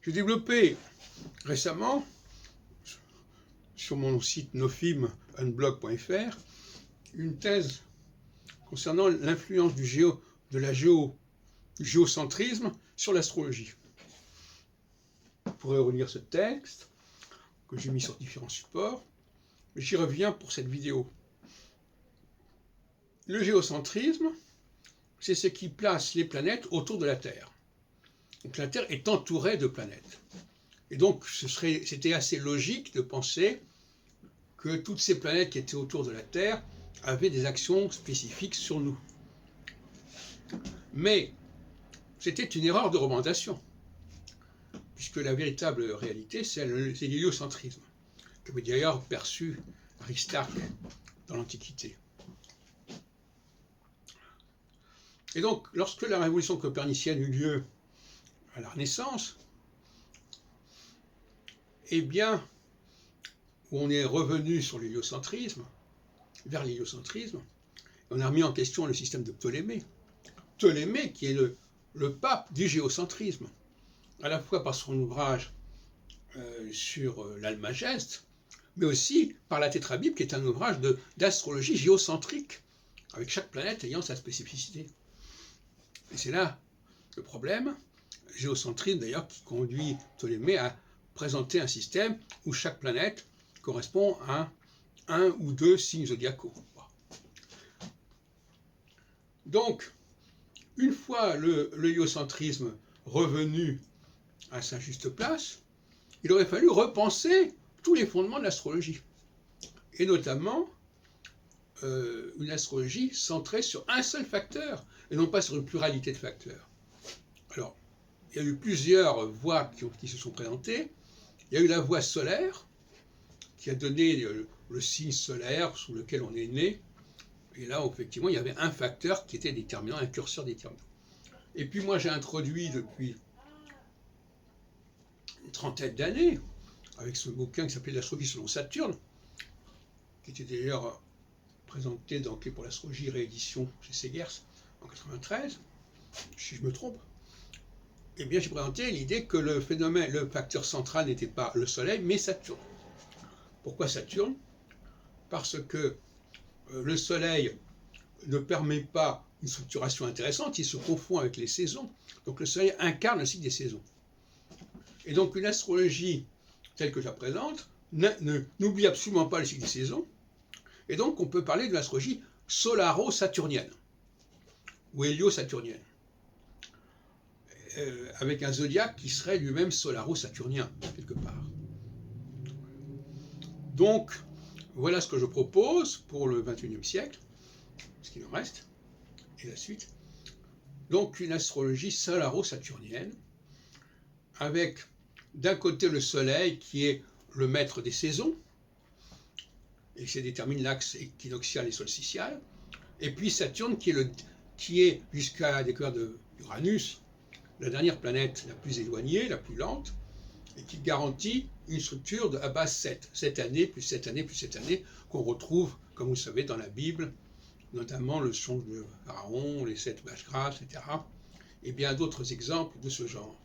J'ai développé récemment, sur mon site nofim.unblog.fr, une thèse concernant l'influence du géocentrisme sur l'astrologie. Vous pourrez relire ce texte que j'ai mis sur différents supports, mais j'y reviens pour cette vidéo. Le géocentrisme, c'est ce qui place les planètes autour de la Terre. Donc la Terre est entourée de planètes. Et donc c'était assez logique de penser que toutes ces planètes qui étaient autour de la Terre avaient des actions spécifiques sur nous. Mais c'était une erreur de représentation, puisque la véritable réalité, c'est l'héliocentrisme, qu'avait d'ailleurs perçu Aristarque dans l'Antiquité. Et donc, lorsque la révolution copernicienne eut lieu à la Renaissance, eh bien, on est revenu sur l'héliocentrisme, vers l'héliocentrisme, on a remis en question le système de Ptolémée. Ptolémée qui est le pape du géocentrisme, à la fois par son ouvrage sur l'Almageste, mais aussi par la Tétrabible, qui est un ouvrage d'astrologie géocentrique, avec chaque planète ayant sa spécificité. Et c'est là le problème, géocentrisme d'ailleurs, qui conduit Ptolémée à présenter un système où chaque planète correspond à un ou deux signes zodiacaux. Donc, une fois le héliocentrisme revenu à sa juste place, il aurait fallu repenser tous les fondements de l'astrologie, et notamment une astrologie centrée sur un seul facteur, et non pas sur une pluralité de facteurs. Alors, il y a eu plusieurs voies qui se sont présentées. Il y a eu la voie solaire, qui a donné le signe solaire sous lequel on est né, et là, effectivement, il y avait un facteur qui était déterminant, un curseur déterminant. Et puis moi, j'ai introduit depuis une trentaine d'années, avec ce bouquin qui s'appelait L'astrologie selon Saturne, qui était d'ailleurs présenté dans Clé pour l'astrologie, réédition chez Segers en 1993, si je me trompe. Eh bien, j'ai présenté l'idée que le facteur central n'était pas le Soleil, mais Saturne. Pourquoi Saturne? Parce que le Soleil ne permet pas une structuration intéressante, il se confond avec les saisons. Donc le Soleil incarne le cycle des saisons. Et donc une astrologie telle que je la présente n'oublie absolument pas le cycle des saisons. Et donc on peut parler de l'astrologie solaro-saturnienne ou hélio-saturnienne, avec un zodiaque qui serait lui-même solaro-saturnien, quelque part. Donc, voilà ce que je propose pour le XXIe siècle, ce qu'il en reste, et la suite. Donc, une astrologie solaro-saturnienne, avec d'un côté le Soleil qui est le maître des saisons, et qui détermine l'axe équinoxial et solsticial, et puis Saturne qui est jusqu'à la découverte d'Uranus, la dernière planète la plus éloignée, la plus lente, et qui garantit une structure à base 7. 7 années, plus 7 années, plus 7 années, qu'on retrouve, comme vous le savez, dans la Bible, notamment le songe de Pharaon, les 7 vaches grasses, etc., et bien d'autres exemples de ce genre.